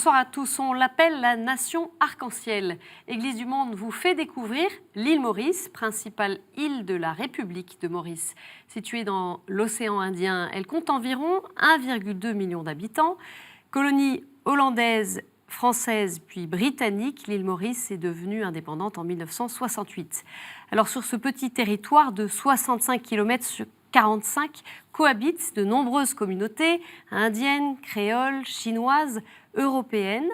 Bonsoir à tous. On l'appelle la nation arc-en-ciel. Église du Monde vous fait découvrir l'île Maurice, principale île de la République de Maurice. Située dans l'océan Indien, elle compte environ 1,2 million d'habitants. Colonie hollandaise, française puis britannique, l'île Maurice est devenue indépendante en 1968. Alors sur ce petit territoire de 65 km sur 45 cohabitent de nombreuses communautés indiennes, créoles, chinoises, européennes.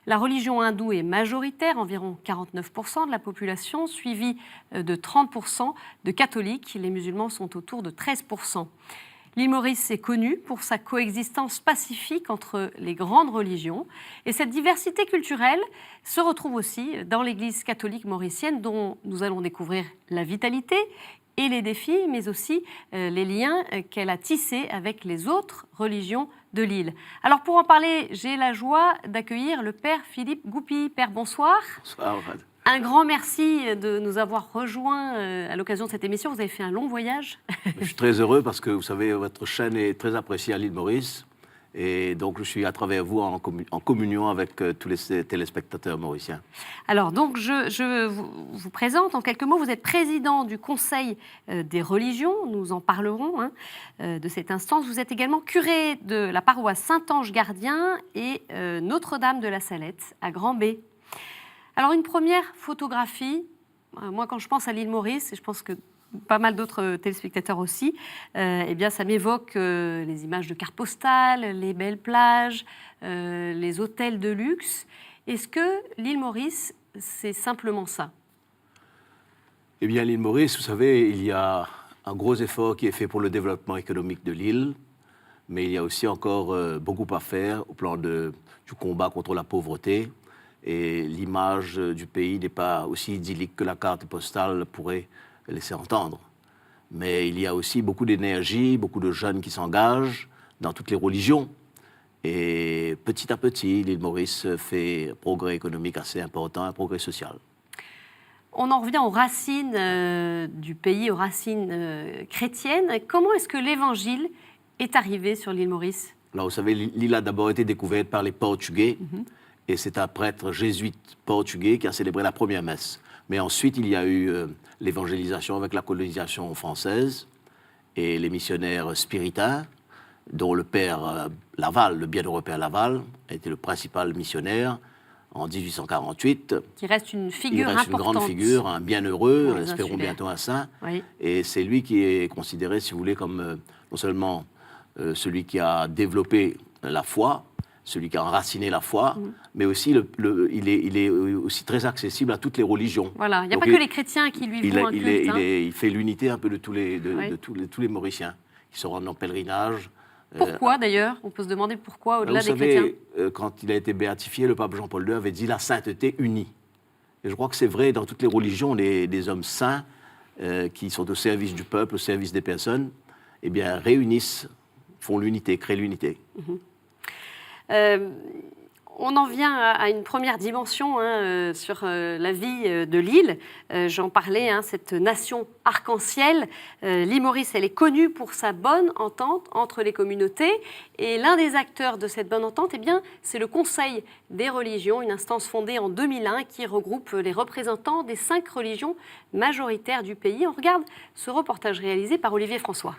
La religion hindoue est majoritaire, environ 49% de la population, suivie de 30% de catholiques. Les musulmans sont autour de 13%. L'île Maurice est connue pour sa coexistence pacifique entre les grandes religions. Et cette diversité culturelle se retrouve aussi dans l'Église catholique mauricienne, dont nous allons découvrir la vitalité et les défis, mais aussi les liens qu'elle a tissés avec les autres religions de l'île. Alors pour en parler, j'ai la joie d'accueillir le Père Philippe Goupy. Père, bonsoir. Bonsoir. Un grand merci de nous avoir rejoints à l'occasion de cette émission. Vous avez fait un long voyage. Je suis très heureux parce que, vous savez, votre chaîne est très appréciée à l'île Maurice. Et donc, je suis à travers vous en communion avec tous les téléspectateurs mauriciens. Alors, donc, je vous présente en quelques mots. Vous êtes président du Conseil des religions. Nous en parlerons de cette instance. Vous êtes également curé de la paroisse Saint-Ange Gardien et Notre-Dame de la Salette à Grand-B. Alors, une première photographie. Moi, quand je pense à l'île Maurice, et je pense que pas mal d'autres téléspectateurs aussi, eh bien, ça m'évoque les images de cartes postales, les belles plages, les hôtels de luxe. Est-ce que l'île Maurice, c'est simplement ça? Eh bien, l'île Maurice, vous savez, il y a un gros effort qui est fait pour le développement économique de l'île, mais il y a aussi encore beaucoup à faire au plan du combat contre la pauvreté. Et l'image du pays n'est pas aussi idyllique que la carte postale pourrait laisser entendre. Mais il y a aussi beaucoup d'énergie, beaucoup de jeunes qui s'engagent dans toutes les religions. Et petit à petit, l'île Maurice fait un progrès économique assez important, un progrès social. On en revient aux racines du pays, aux racines chrétiennes. Comment est-ce que l'Évangile est arrivé sur l'île Maurice? Là, vous savez, l'île a d'abord été découverte par les Portugais. Et c'est un prêtre jésuite portugais qui a célébré la première messe. Mais ensuite, il y a eu l'évangélisation avec la colonisation française et les missionnaires spiritains, dont le père Laval, le bienheureux père Laval, a été le principal missionnaire en 1848. Qui reste une figure importante. Il reste une grande figure, un bienheureux, espérons bientôt un saint. Oui. Et c'est lui qui est considéré, si vous voulez, comme non seulement celui qui a développé la foi, celui qui a enraciné la foi, mais aussi il est aussi très accessible à toutes les religions. Voilà, il n'y a pas que les chrétiens qui lui vouent un culte. Il fait l'unité un peu de tous les Mauriciens qui se rendent en pèlerinage. Pourquoi d'ailleurs? On peut se demander pourquoi au-delà des chrétiens. Vous savez, quand il a été béatifié, le pape Jean-Paul II avait dit la sainteté unie. Et je crois que c'est vrai dans toutes les religions, des hommes saints qui sont au service du peuple, au service des personnes, eh bien réunissent, font l'unité, créent l'unité. On en vient à une première dimension sur la vie de l'île. J'en parlais, cette nation arc-en-ciel. L'île Maurice, elle est connue pour sa bonne entente entre les communautés. Et l'un des acteurs de cette bonne entente, eh bien, c'est le Conseil des religions, une instance fondée en 2001 qui regroupe les représentants des 5 religions majoritaires du pays. On regarde ce reportage réalisé par Olivier François.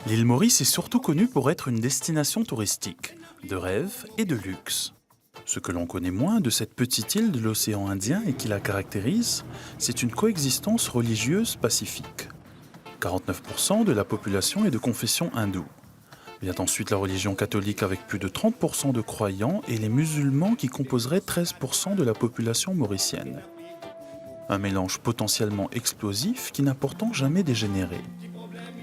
L'île Maurice est surtout connue pour être une destination touristique, de rêve et de luxe. Ce que l'on connaît moins de cette petite île de l'océan Indien et qui la caractérise, c'est une coexistence religieuse pacifique. 49% de la population est de confession hindoue. Vient ensuite la religion catholique avec plus de 30% de croyants et les musulmans qui composeraient 13% de la population mauricienne. Un mélange potentiellement explosif qui n'a pourtant jamais dégénéré.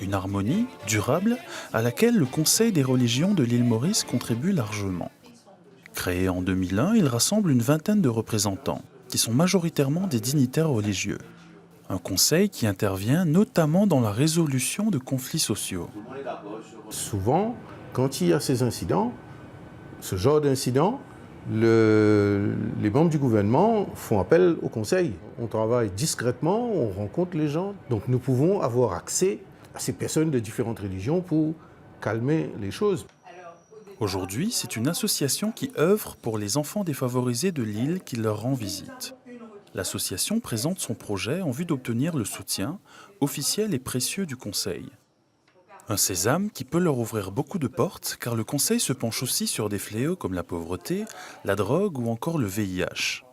Une harmonie durable à laquelle le Conseil des religions de l'île Maurice contribue largement. Créé en 2001, il rassemble une vingtaine de représentants, qui sont majoritairement des dignitaires religieux. Un conseil qui intervient notamment dans la résolution de conflits sociaux. Souvent, quand il y a ces incidents, ce genre d'incidents, les membres du gouvernement font appel au conseil. On travaille discrètement, on rencontre les gens, donc nous pouvons avoir accès à ces personnes de différentes religions pour calmer les choses. Aujourd'hui, c'est une association qui œuvre pour les enfants défavorisés de l'île qui leur rend visite. L'association présente son projet en vue d'obtenir le soutien officiel et précieux du Conseil. Un sésame qui peut leur ouvrir beaucoup de portes car le Conseil se penche aussi sur des fléaux comme la pauvreté, la drogue ou encore le VIH.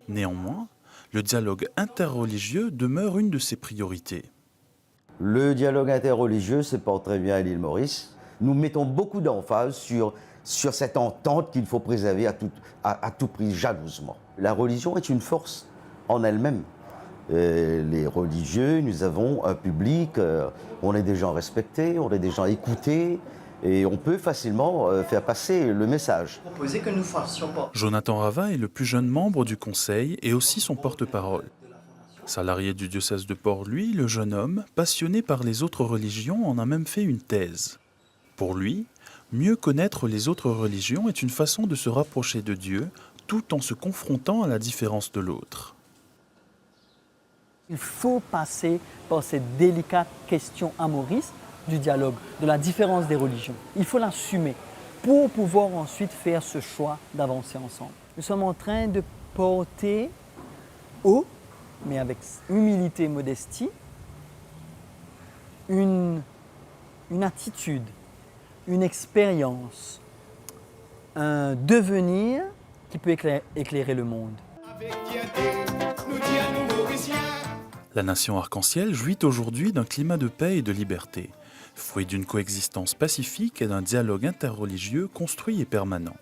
Néanmoins, le dialogue interreligieux demeure une de ses priorités. Le dialogue interreligieux se porte très bien à l'île Maurice. Nous mettons beaucoup d'emphase sur cette entente qu'il faut préserver à tout prix, jalousement. La religion est une force en elle-même. Les religieux, nous avons un public, on est des gens respectés, on est des gens écoutés, et on peut facilement faire passer le message. Jonathan Rava est le plus jeune membre du Conseil et aussi son porte-parole. Salarié du diocèse de Port-Louis, le jeune homme, passionné par les autres religions, en a même fait une thèse. Pour lui, mieux connaître les autres religions est une façon de se rapprocher de Dieu tout en se confrontant à la différence de l'autre. Il faut passer par cette délicate question à Maurice du dialogue, de la différence des religions. Il faut l'assumer pour pouvoir ensuite faire ce choix d'avancer ensemble. Nous sommes en train de porter haut, mais avec humilité et modestie, une attitude, une expérience, un devenir qui peut éclairer le monde. La nation arc-en-ciel jouit aujourd'hui d'un climat de paix et de liberté, fruit d'une coexistence pacifique et d'un dialogue interreligieux construit et permanent.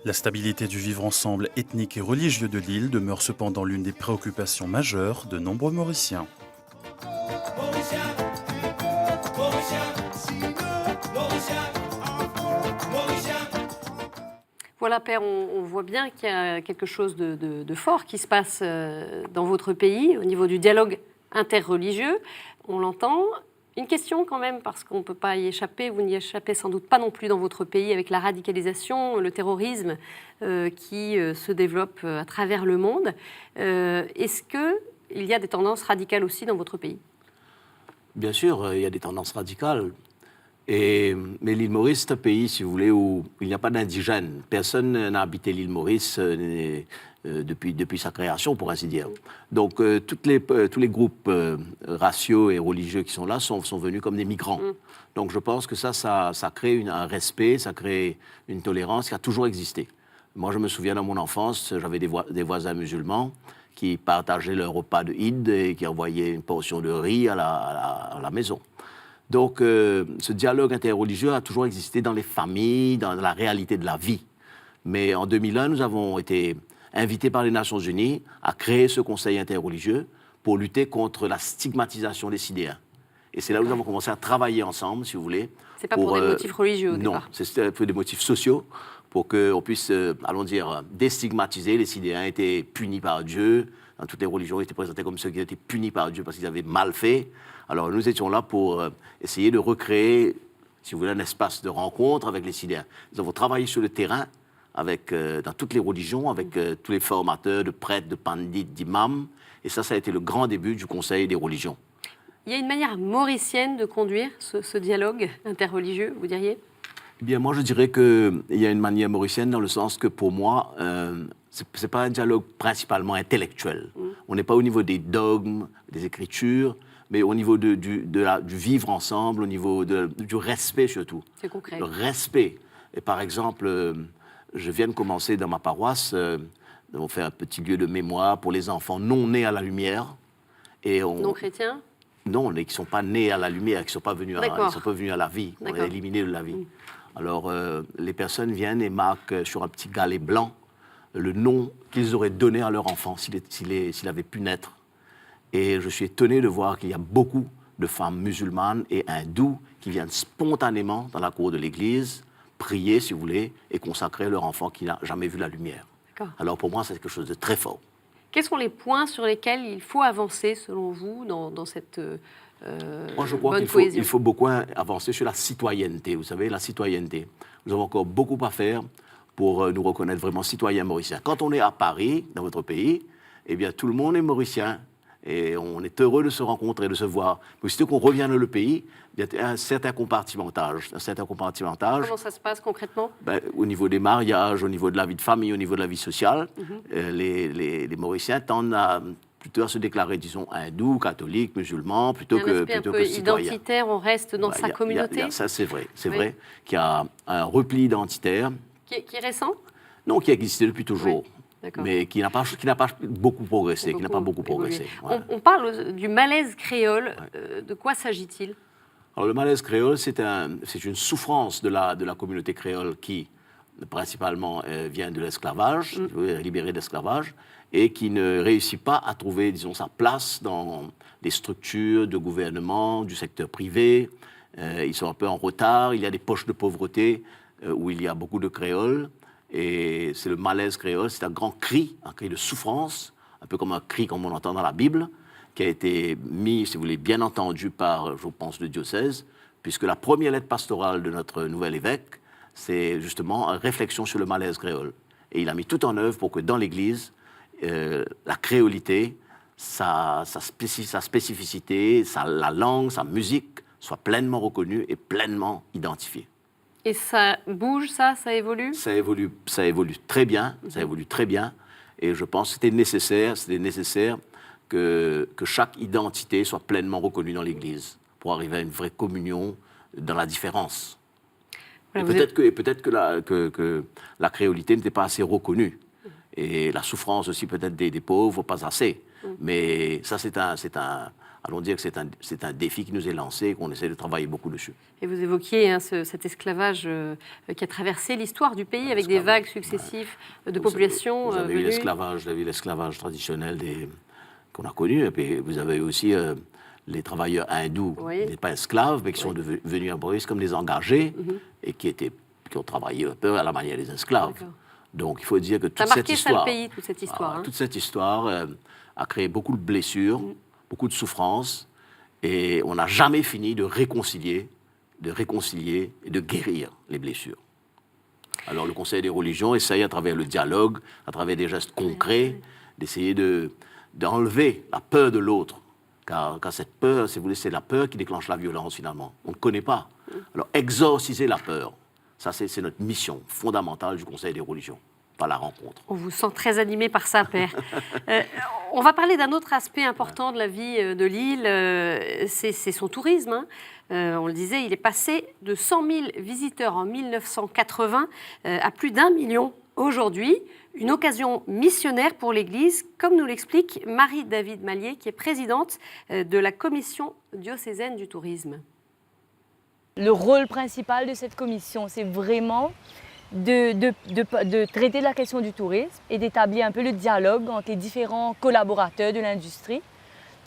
La stabilité du vivre ensemble ethnique et religieux de l'île demeure cependant l'une des préoccupations majeures de nombreux Mauriciens. Voilà, Père, on voit bien qu'il y a quelque chose de fort qui se passe dans votre pays au niveau du dialogue interreligieux. On l'entend. Une question quand même, parce qu'on ne peut pas y échapper, vous n'y échappez sans doute pas non plus dans votre pays, avec la radicalisation, le terrorisme qui se développe à travers le monde. Est-ce qu'il y a des tendances radicales aussi dans votre pays ? Bien sûr, il y a des tendances radicales. Mais l'île Maurice, c'est un pays, si vous voulez, où il n'y a pas d'indigènes. Personne n'a habité l'île Maurice depuis sa création, pour ainsi dire. Donc, tous les groupes raciaux et religieux qui sont là sont venus comme des migrants. Donc, je pense que ça crée un respect, ça crée une tolérance qui a toujours existé. Moi, je me souviens, dans mon enfance, j'avais des voisins musulmans qui partageaient leur repas de Eid et qui envoyaient une portion de riz à la maison. Donc, ce dialogue interreligieux a toujours existé dans les familles, dans la réalité de la vie. Mais en 2001, nous avons été invités par les Nations Unies à créer ce conseil interreligieux pour lutter contre la stigmatisation des sidéens. Et c'est là où nous avons commencé à travailler ensemble, si vous voulez. C'est pas pour des motifs religieux au départ. Non, c'est pour des motifs sociaux, pour qu'on puisse, allons dire, déstigmatiser. Les sidéens étaient punis par Dieu. Dans toutes les religions, ils étaient présentés comme ceux qui étaient punis par Dieu parce qu'ils avaient mal fait. Alors nous étions là pour essayer de recréer, si vous voulez, un espace de rencontre avec les sidéens. Nous avons travaillé sur le terrain, dans toutes les religions, avec tous les formateurs de prêtres, de pandits, d'imams. Et ça a été le grand début du Conseil des religions. Il y a une manière mauricienne de conduire ce dialogue interreligieux, vous diriez ? Eh bien, moi, je dirais qu'il y a une manière mauricienne dans le sens que, pour moi, ce n'est pas un dialogue principalement intellectuel. On n'est pas au niveau des dogmes, des écritures, mais au niveau du vivre ensemble, au niveau du respect surtout. C'est concret. Le respect. Et par exemple, je viens de commencer dans ma paroisse, nous avons fait un petit lieu de mémoire pour les enfants non nés à la lumière. Non chrétiens ? Non, qui ne sont pas nés à la lumière, qui ne sont pas venus à la vie. On est éliminés de la vie. Alors, les personnes viennent et marquent sur un petit galet blanc le nom qu'ils auraient donné à leur enfant s'il avait pu naître. Et je suis étonné de voir qu'il y a beaucoup de femmes musulmanes et hindoues qui viennent spontanément dans la cour de l'église prier, si vous voulez, et consacrer leur enfant qui n'a jamais vu la lumière. D'accord. Alors, pour moi, c'est quelque chose de très fort. Quels sont les points sur lesquels il faut avancer, selon vous, dans cette Moi, je crois qu'il faut beaucoup avancer sur la citoyenneté. Vous savez, la citoyenneté. Nous avons encore beaucoup à faire pour nous reconnaître vraiment citoyens mauriciens. Quand on est à Paris, dans votre pays, eh bien, tout le monde est mauricien. Et on est heureux de se rencontrer, de se voir. Mais aussitôt qu'on revient dans le pays, il y a un certain compartimentage. Comment ça se passe concrètement? Au niveau des mariages, au niveau de la vie de famille, au niveau de la vie sociale, les Mauriciens tendent plutôt à se déclarer, disons, hindous, catholiques, musulmans, plutôt que citoyens. Identitaire, on reste dans sa communauté. Ça, c'est vrai. C'est vrai qu'il y a un repli identitaire. Qui est récent? Non, qui a existé depuis toujours. Oui. Mais qui n'a pas beaucoup progressé. Ouais. On parle du malaise créole. De quoi s'agit-il? Alors, le malaise créole, c'est une souffrance de la communauté créole qui, principalement, vient de l'esclavage, libérée d'esclavage, et qui ne réussit pas à trouver, disons, sa place dans les structures de gouvernement, du secteur privé. Ils sont un peu en retard. Il y a des poches de pauvreté où il y a beaucoup de créoles. Et c'est le malaise créole, c'est un cri de souffrance, un peu comme un cri comme on entend dans la Bible, qui a été mis, si vous voulez, bien entendu par, je pense, le diocèse, puisque la première lettre pastorale de notre nouvel évêque, c'est justement une réflexion sur le malaise créole. Et il a mis tout en œuvre pour que dans l'Église, la créolité, sa spécificité, la langue, sa musique, soit pleinement reconnue et pleinement identifiée. Et ça bouge, ça évolue? Ça évolue très bien, et je pense que c'était nécessaire que chaque identité soit pleinement reconnue dans l'Église pour arriver à une vraie communion dans la différence. Voilà, et peut-être que la créolité n'était pas assez reconnue, et la souffrance aussi peut-être des pauvres, pas assez. Mais ça, allons dire que c'est un défi qui nous est lancé et qu'on essaie de travailler beaucoup dessus. Et vous évoquiez cet esclavage qui a traversé l'histoire du pays avec des vagues successives de population. Vous avez eu l'esclavage traditionnel qu'on a connu, et puis vous avez aussi les travailleurs hindous, qui n'étaient pas esclaves, mais qui sont devenus à Maurice comme des engagés, et qui ont travaillé un peu à la manière des esclaves. D'accord. Donc il faut dire que toute cette histoire a créé beaucoup de blessures, beaucoup de souffrances, et on n'a jamais fini de réconcilier et de guérir les blessures. Alors le Conseil des religions essaye, à travers le dialogue, à travers des gestes concrets, d'essayer d'enlever la peur de l'autre. Car cette peur, si vous voulez, c'est la peur qui déclenche la violence, finalement. On ne connaît pas. Alors exorciser la peur, ça c'est notre mission fondamentale du Conseil des religions. Pas la rencontre. On vous sent très animé par ça, Père. On va parler d'un autre aspect important de la vie de l'île, c'est son tourisme. On le disait, il est passé de 100 000 visiteurs en 1980 à plus d'1 million aujourd'hui. Une occasion missionnaire pour l'Église, comme nous l'explique Marie-David Mallier, qui est présidente de la Commission diocésaine du tourisme. Le rôle principal de cette commission, c'est vraiment de traiter la question du tourisme et d'établir un peu le dialogue entre les différents collaborateurs de l'industrie,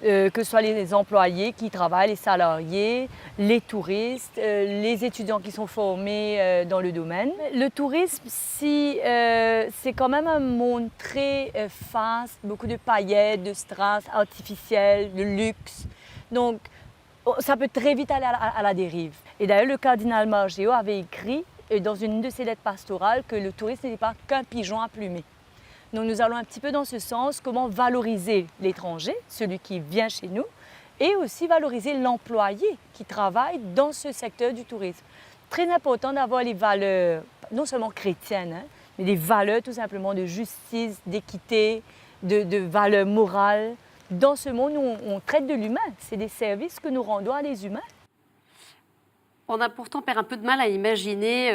que ce soit les employés qui travaillent, les salariés, les touristes, les étudiants qui sont formés dans le domaine. Le tourisme, c'est quand même un monde très faste, beaucoup de paillettes, de strass artificielles, de luxe. Donc, ça peut très vite aller à la dérive. Et d'ailleurs, le cardinal Margéo avait écrit dans une de ses lettres pastorales que le tourisme n'était pas qu'un pigeon à plumer. Donc nous allons un petit peu dans ce sens, comment valoriser l'étranger, celui qui vient chez nous, et aussi valoriser l'employé qui travaille dans ce secteur du tourisme. Très important d'avoir les valeurs, non seulement chrétiennes, mais des valeurs tout simplement de justice, d'équité, de valeurs morales. Dans ce monde où on traite de l'humain, c'est des services que nous rendons à des humains. On a pourtant, Père, un peu de mal à imaginer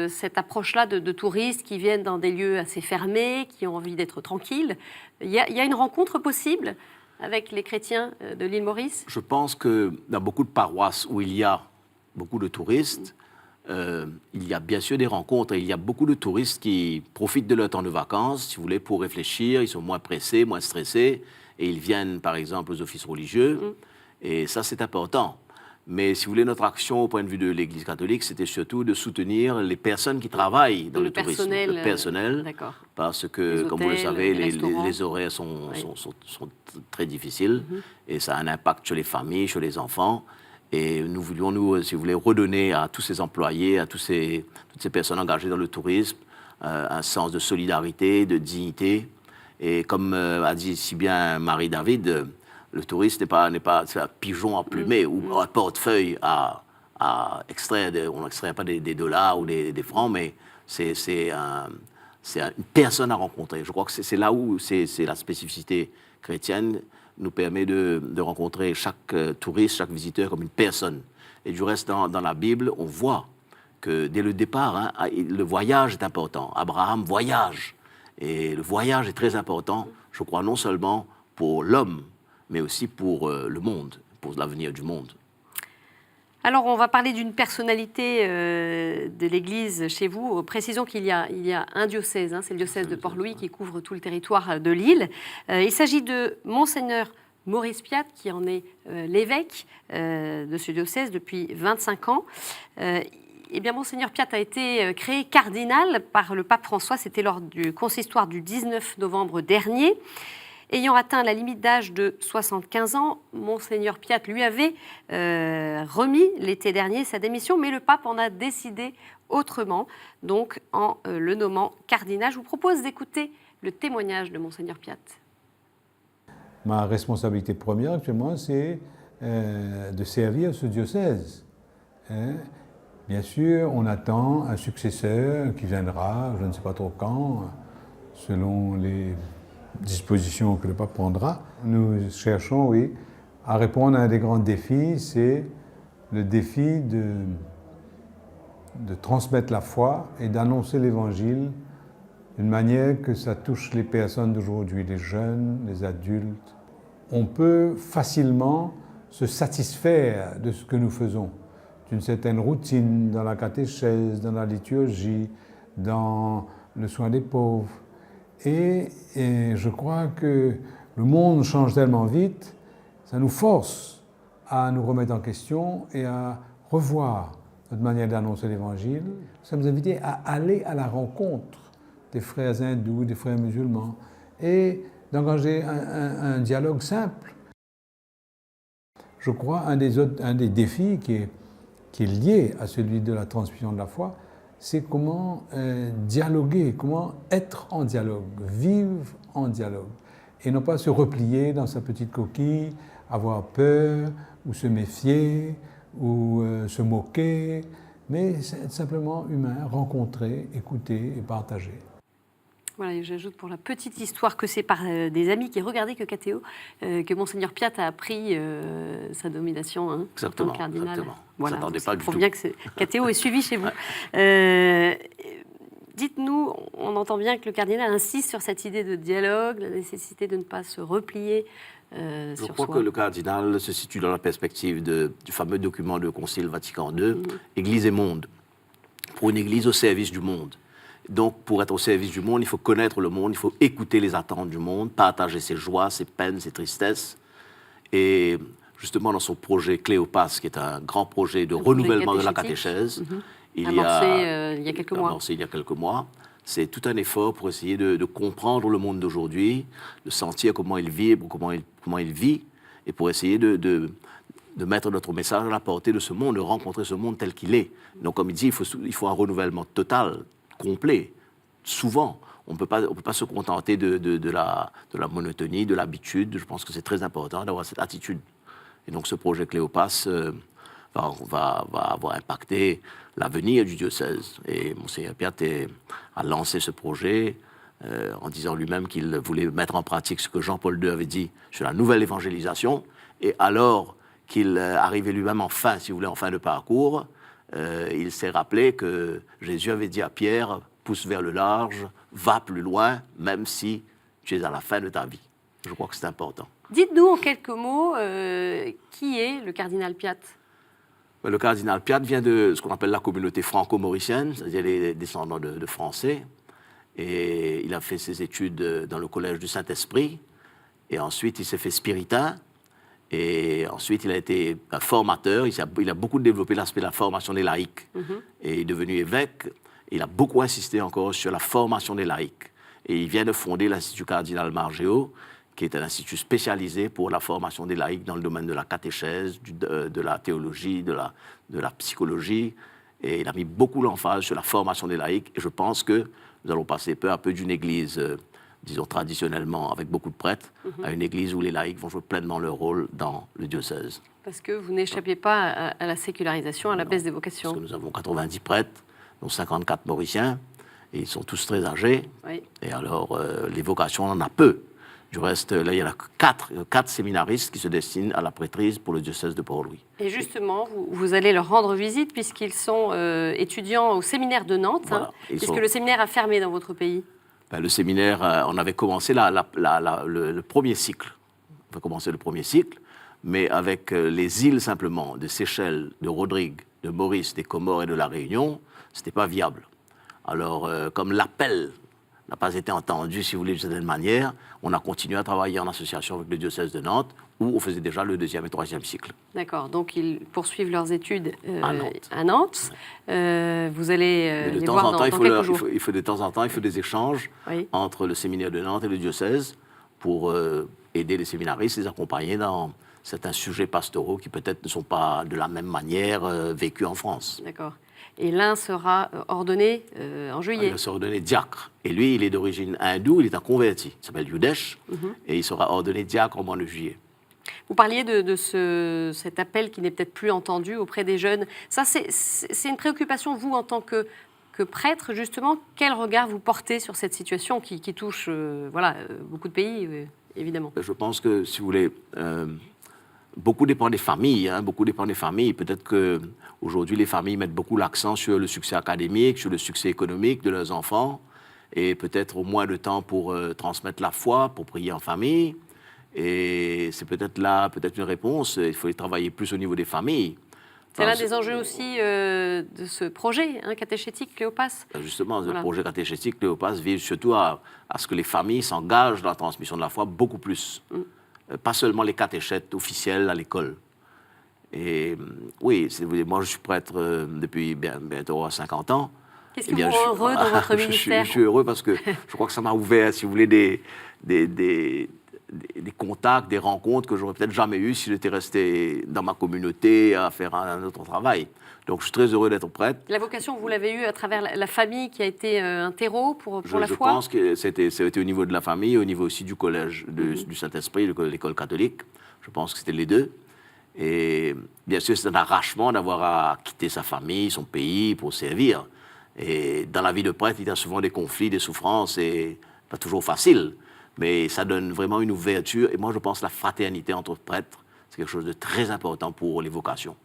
cette approche-là de touristes qui viennent dans des lieux assez fermés, qui ont envie d'être tranquilles. Il y a une rencontre possible avec les chrétiens de l'île Maurice? Je pense que dans beaucoup de paroisses où il y a beaucoup de touristes, il y a bien sûr des rencontres. Et il y a beaucoup de touristes qui profitent de leur temps de vacances, si vous voulez, pour réfléchir. Ils sont moins pressés, moins stressés. Et ils viennent, par exemple, aux offices religieux. Et ça, c'est important. Mais si vous voulez, notre action au point de vue de l'Église catholique, c'était surtout de soutenir les personnes qui travaillent dans le tourisme. Le personnel, parce que, comme vous le savez, les horaires sont très difficiles et ça a un impact sur les familles, sur les enfants. Et nous voulions, si vous voulez, redonner à tous ces employés, à toutes ces personnes engagées dans le tourisme, un sens de solidarité, de dignité. Et comme a dit si bien Marie-David, Le touriste n'est pas c'est un pigeon emplumé ou un portefeuille à extraire. On n'extrait pas des dollars ou des francs, mais c'est une personne à rencontrer. Je crois que c'est là où c'est la spécificité chrétienne nous permet de rencontrer chaque touriste, chaque visiteur comme une personne. Et du reste, dans la Bible, on voit que dès le départ, hein, le voyage est important. Abraham voyage. Et le voyage est très important, je crois, non seulement pour l'homme, mais aussi pour le monde, pour l'avenir du monde. Alors, on va parler d'une personnalité de l'Église chez vous. Précisons qu'il y a un diocèse, hein, c'est le diocèse de Port-Louis qui couvre tout le territoire de l'île. Il s'agit de Monseigneur Maurice Piat, qui en est l'évêque de ce diocèse depuis 25 ans. Eh bien, Monseigneur Piat a été créé cardinal par le pape François. C'était lors du consistoire du 19 novembre dernier. Ayant atteint la limite d'âge de 75 ans, Monseigneur Piat lui avait remis l'été dernier sa démission, mais le pape en a décidé autrement, donc en le nommant cardinal. Je vous propose d'écouter le témoignage de Monseigneur Piat. Ma responsabilité première actuellement, c'est de servir ce diocèse. Hein. Bien sûr, on attend un successeur qui viendra, je ne sais pas trop quand, selon les dispositions que le pape prendra. Nous cherchons, oui, à répondre à un des grands défis, c'est le défi de transmettre la foi et d'annoncer l'Évangile d'une manière que ça touche les personnes d'aujourd'hui, les jeunes, les adultes. On peut facilement se satisfaire de ce que nous faisons, d'une certaine routine dans la catéchèse, dans la liturgie, dans le soin des pauvres. Et je crois que le monde change tellement vite, ça nous force à nous remettre en question et à revoir notre manière d'annoncer l'Évangile. Nous sommes invités à aller à la rencontre des frères hindous, des frères musulmans, et d'engager un dialogue simple. Je crois un des défis qui est lié à celui de la transmission de la foi, c'est comment dialoguer, comment être en dialogue, vivre en dialogue, et non pas se replier dans sa petite coquille, avoir peur, ou se méfier, ou se moquer, mais être simplement humain, rencontrer, écouter et partager. Voilà, et j'ajoute pour la petite histoire que c'est par des amis qui regardaient que KTO, que Monseigneur Piat a appris sa nomination en tant que cardinal. Exactement. Voilà, Ça pas du faut tout. bien que KTO est suivi chez vous. Dites-nous, on entend bien que le cardinal insiste sur cette idée de dialogue, la nécessité de ne pas se replier sur soi. Je crois que le cardinal se situe dans la perspective du fameux document du Concile Vatican II, Église et monde, pour une Église au service du monde. Donc, pour être au service du monde, il faut connaître le monde, il faut écouter les attentes du monde, partager ses joies, ses peines, ses tristesses. Et justement, dans son projet Cléopas, qui est un grand projet de renouvellement de la catéchèse, amorcé il y a quelques mois, c'est tout un effort pour essayer de comprendre le monde d'aujourd'hui, de sentir comment il vibre, comment il vit, et pour essayer de mettre notre message à la portée de ce monde, de rencontrer ce monde tel qu'il est. Donc, comme il dit, il faut un renouvellement total, complet. Souvent, on ne peut pas se contenter de la monotonie, de l'habitude. Je pense que c'est très important d'avoir cette attitude. Et donc ce projet Cléopas va avoir impacté l'avenir du diocèse. Et Monseigneur Piat a lancé ce projet en disant lui-même qu'il voulait mettre en pratique ce que Jean-Paul II avait dit sur la nouvelle évangélisation. Et alors qu'il arrivait lui-même en fin de parcours, il s'est rappelé que Jésus avait dit à Pierre, pousse vers le large, va plus loin, même si tu es à la fin de ta vie. Je crois que c'est important. Dites-nous en quelques mots, qui est le cardinal Piat ? Le cardinal Piat vient de ce qu'on appelle la communauté franco-mauricienne, c'est-à-dire les descendants de Français. Et il a fait ses études dans le collège du Saint-Esprit. Et ensuite, il s'est fait spiritain. Et ensuite, il a été un formateur. Il a beaucoup développé l'aspect de la formation des laïcs. Et il est devenu évêque. Il a beaucoup insisté encore sur la formation des laïcs. Et il vient de fonder l'Institut cardinal Margéo, qui est un institut spécialisé pour la formation des laïcs dans le domaine de la catéchèse, de la théologie, de la psychologie. Et il a mis beaucoup l'emphase sur la formation des laïcs. Et je pense que nous allons passer peu à peu d'une église disons traditionnellement, avec beaucoup de prêtres, à une église où les laïcs vont jouer pleinement leur rôle dans le diocèse. Parce que vous n'échappez pas à la sécularisation, à la baisse des vocations. Parce que nous avons 90 prêtres, dont 54 mauriciens, et ils sont tous très âgés. Oui. Et alors, les vocations, on en a peu. Du reste, là, il y en a quatre séminaristes qui se destinent à la prêtrise pour le diocèse de Port-Louis. Et justement, vous allez leur rendre visite puisqu'ils sont étudiants au séminaire de Nantes, Voilà. puisque le séminaire a fermé dans votre pays. Ben, le séminaire, on avait commencé le premier cycle. On avait commencé le premier cycle, mais avec les îles simplement de Seychelles, de Rodrigue, de Maurice, des Comores et de la Réunion, ce n'était pas viable. Alors, comme l'appel n'a pas été entendu, si vous voulez, d'une certaine manière, on a continué à travailler en association avec le diocèse de Nantes, où on faisait déjà le 2e et 3e cycle. D'accord, donc ils poursuivent leurs études à Nantes. Vous allez de les temps voir en temps, dans quelques jours. il faut de temps en temps, il faut des échanges entre le séminaire de Nantes et le diocèse pour aider les séminaristes, les accompagner dans certains sujets pastoraux qui peut-être ne sont pas de la même manière vécus en France. D'accord. Et l'un sera ordonné en juillet. Il sera ordonné diacre. Et lui, il est d'origine hindoue, il est un converti. Il s'appelle Yudesh, et il sera ordonné diacre au mois de juillet. Vous parliez de cet appel qui n'est peut-être plus entendu auprès des jeunes. Ça, c'est une préoccupation, vous, en tant que prêtre, justement. Quel regard vous portez sur cette situation qui touche beaucoup de pays, évidemment? Je pense que, si vous voulez, beaucoup dépend des familles. Beaucoup dépend des familles. Peut-être qu'aujourd'hui, les familles mettent beaucoup l'accent sur le succès académique, sur le succès économique de leurs enfants, et peut-être au moins de temps pour transmettre la foi, pour prier en famille. Et c'est peut-être là, peut-être une réponse. Il faut y travailler plus au niveau des familles. C'est l'un des enjeux aussi de ce projet catéchétique Cléopas. Justement, le projet catéchétique Cléopas vise surtout à ce que les familles s'engagent dans la transmission de la foi beaucoup plus. Pas seulement les catéchètes officiels à l'école. Et oui, moi je suis prêtre depuis bientôt 50 ans. Qu'est-ce qui vous rend heureux dans votre ministère? Je suis heureux parce que je crois que ça m'a ouvert, si vous voulez, des contacts, des rencontres que j'aurais peut-être jamais eues si j'étais resté dans ma communauté à faire un autre travail. Donc je suis très heureux d'être prêtre. La vocation, vous l'avez eue à travers la famille qui a été un terreau pour la foi? Je pense que c'était au niveau de la famille, au niveau aussi du collège du Saint-Esprit, de l'école catholique. Je pense que c'était les deux. Et bien sûr, c'est un arrachement d'avoir à quitter sa famille, son pays pour servir. Et dans la vie de prêtre, il y a souvent des conflits, des souffrances, et pas toujours facile. Mais ça donne vraiment une ouverture. Et moi, je pense que la fraternité entre prêtres, c'est quelque chose de très important pour les vocations.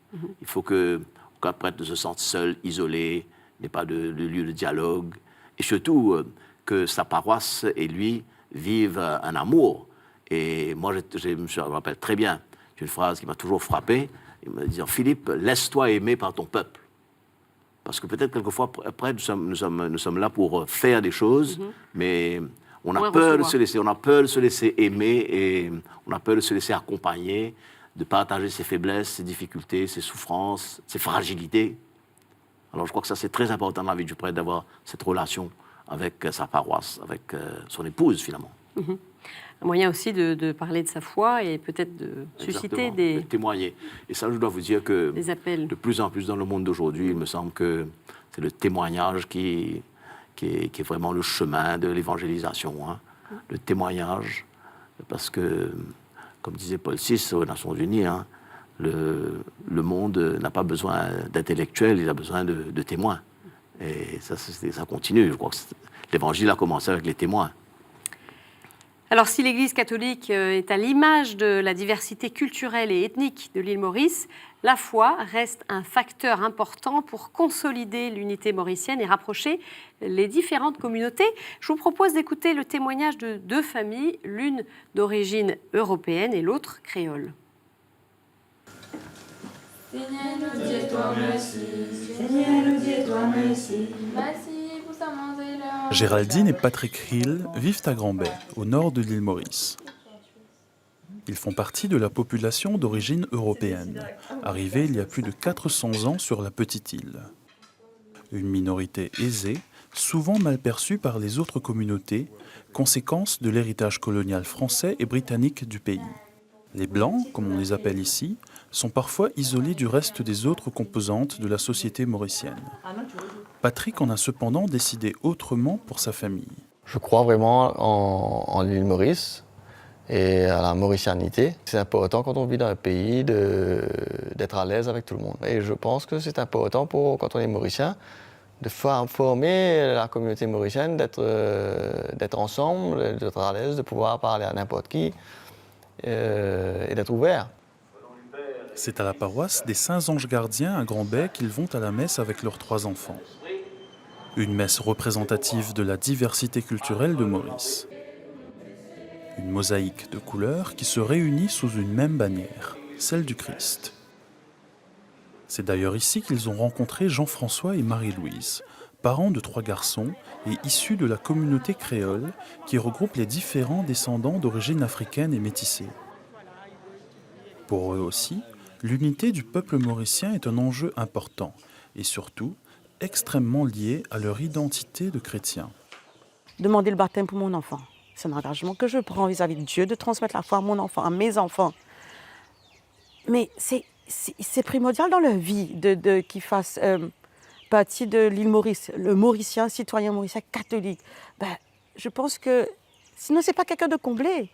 Il faut qu'un prêtre ne se sente seul, isolé, n'ait pas de lieu de dialogue. Et surtout, que sa paroisse et lui vivent un amour. Et moi, je me rappelle très bien d'une phrase qui m'a toujours frappé. Il me dit, Philippe, laisse-toi aimer par ton peuple. Parce que peut-être quelquefois, prêtres, nous sommes là pour faire des choses, mais on a peur de se laisser aimer et on a peur de se laisser accompagner, de partager ses faiblesses, ses difficultés, ses souffrances, ses fragilités. Alors je crois que ça c'est très important dans la vie du prêtre d'avoir cette relation avec sa paroisse, avec son épouse finalement. Un moyen aussi de parler de sa foi et peut-être de susciter de témoigner. Et ça, je dois vous dire que des appels. De plus en plus dans le monde d'aujourd'hui, il me semble que c'est le témoignage qui est vraiment le chemin de l'évangélisation. Le témoignage, parce que, comme disait Paul VI aux Nations Unies, le monde n'a pas besoin d'intellectuels, il a besoin de témoins. Et ça continue. Je crois que l'évangile a commencé avec les témoins. Alors, si l'Église catholique est à l'image de la diversité culturelle et ethnique de l'île Maurice, la foi reste un facteur important pour consolider l'unité mauricienne et rapprocher les différentes communautés. Je vous propose d'écouter le témoignage de deux familles, l'une d'origine européenne et l'autre créole. Seigneur, nous disons toi merci. Seigneur, nous disons toi merci. Merci. Géraldine et Patrick Hill vivent à Grand-Bay, au nord de l'île Maurice. Ils font partie de la population d'origine européenne, arrivée il y a plus de 400 ans sur la petite île. Une minorité aisée, souvent mal perçue par les autres communautés, conséquence de l'héritage colonial français et britannique du pays. Les Blancs, comme on les appelle ici, sont parfois isolés du reste des autres composantes de la société mauricienne. Patrick en a cependant décidé autrement pour sa famille. Je crois vraiment en l'île Maurice et à la mauricianité. C'est important quand on vit dans un pays d'être à l'aise avec tout le monde. Et je pense que c'est important quand on est mauricien de former la communauté mauricienne, d'être ensemble, d'être à l'aise, de pouvoir parler à n'importe qui et d'être ouvert. C'est à la paroisse des Saints-Anges Gardiens à Grand-Bay qu'ils vont à la messe avec leurs 3 enfants. Une messe représentative de la diversité culturelle de Maurice. Une mosaïque de couleurs qui se réunit sous une même bannière, celle du Christ. C'est d'ailleurs ici qu'ils ont rencontré Jean-François et Marie-Louise, parents de 3 garçons et issus de la communauté créole qui regroupe les différents descendants d'origine africaine et métissée. Pour eux aussi, l'unité du peuple mauricien est un enjeu important et surtout extrêmement lié à leur identité de chrétiens. Demander le baptême pour mon enfant, c'est un engagement que je prends vis-à-vis de Dieu, de transmettre la foi à mon enfant, à mes enfants. Mais c'est primordial dans leur vie qu'ils fassent partie de l'île Maurice, le Mauricien, citoyen mauricien catholique. Je pense que sinon, ce n'est pas quelqu'un de comblé.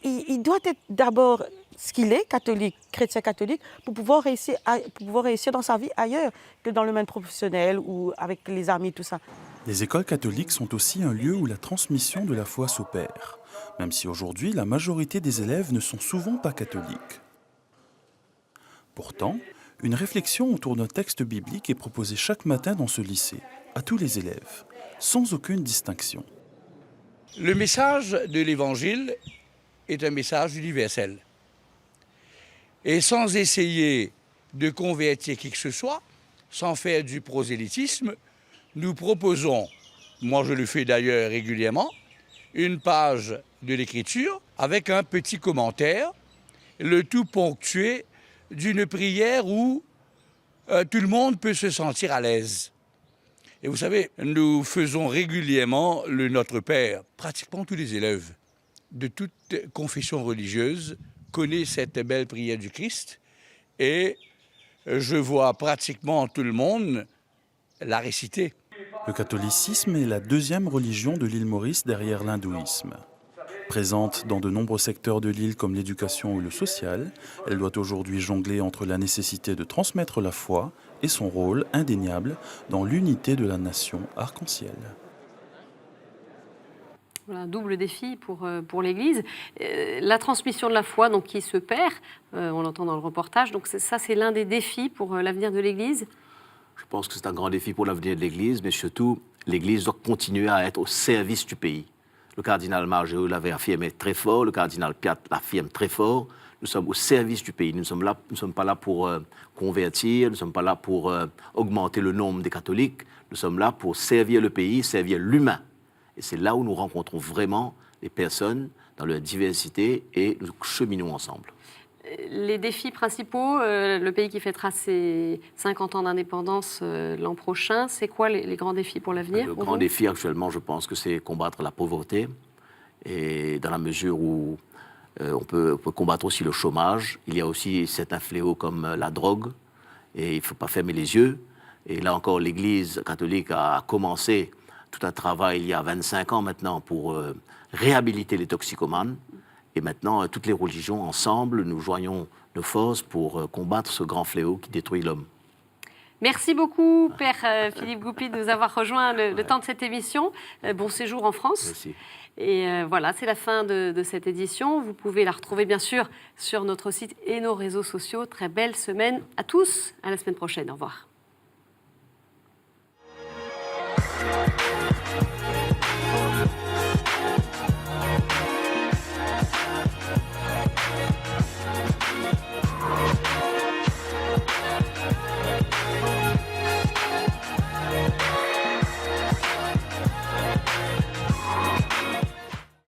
Il doit être d'abord ce qu'il est, catholique, chrétien catholique, pour pouvoir réussir dans sa vie ailleurs que dans le domaine professionnel ou avec les amis, tout ça. Les écoles catholiques sont aussi un lieu où la transmission de la foi s'opère, même si aujourd'hui la majorité des élèves ne sont souvent pas catholiques. Pourtant, une réflexion autour d'un texte biblique est proposée chaque matin dans ce lycée, à tous les élèves, sans aucune distinction. Le message de l'Évangile est un message universel. Et sans essayer de convertir qui que ce soit, sans faire du prosélytisme, nous proposons, moi je le fais d'ailleurs régulièrement, une page de l'Écriture avec un petit commentaire, le tout ponctué d'une prière où tout le monde peut se sentir à l'aise. Et vous savez, nous faisons régulièrement le Notre Père. Pratiquement tous les élèves de toute confession religieuse connaissent cette belle prière du Christ et je vois pratiquement tout le monde la réciter. Le catholicisme est la 2e religion de l'île Maurice derrière l'hindouisme. Présente dans de nombreux secteurs de l'île comme l'éducation ou le social, elle doit aujourd'hui jongler entre la nécessité de transmettre la foi et son rôle indéniable dans l'unité de la nation arc-en-ciel. Voilà, un double défi pour l'Église. La transmission de la foi donc, qui se perd, on l'entend dans le reportage, donc ça c'est l'un des défis pour l'avenir de l'Église. Je pense que c'est un grand défi pour l'avenir de l'Église, mais surtout, l'Église doit continuer à être au service du pays. Le cardinal Margeau l'avait affirmé très fort, le cardinal Piat l'affirme très fort. Nous sommes au service du pays. Nous ne sommes pas là pour convertir, nous ne sommes pas là pour augmenter le nombre des catholiques. Nous sommes là pour servir le pays, servir l'humain. Et c'est là où nous rencontrons vraiment les personnes dans leur diversité et nous cheminons ensemble. Les défis principaux, le pays qui fêtera ses 50 ans d'indépendance l'an prochain, c'est quoi les grands défis pour l'avenir? Le grand défi actuellement, je pense que c'est combattre la pauvreté. Et dans la mesure où on peut combattre aussi le chômage, il y a aussi certains fléaux comme la drogue. Et il ne faut pas fermer les yeux. Et là encore, l'Église catholique a commencé tout un travail il y a 25 ans maintenant pour réhabiliter les toxicomanes. Et maintenant, toutes les religions, ensemble, nous joignons nos forces pour combattre ce grand fléau qui détruit l'homme. Merci beaucoup, Père Philippe Goupil, de nous avoir rejoint le temps de cette émission. Bon séjour en France. Merci. Et voilà, c'est la fin de cette édition. Vous pouvez la retrouver, bien sûr, sur notre site et nos réseaux sociaux. Très belle semaine à tous. À la semaine prochaine. Au revoir.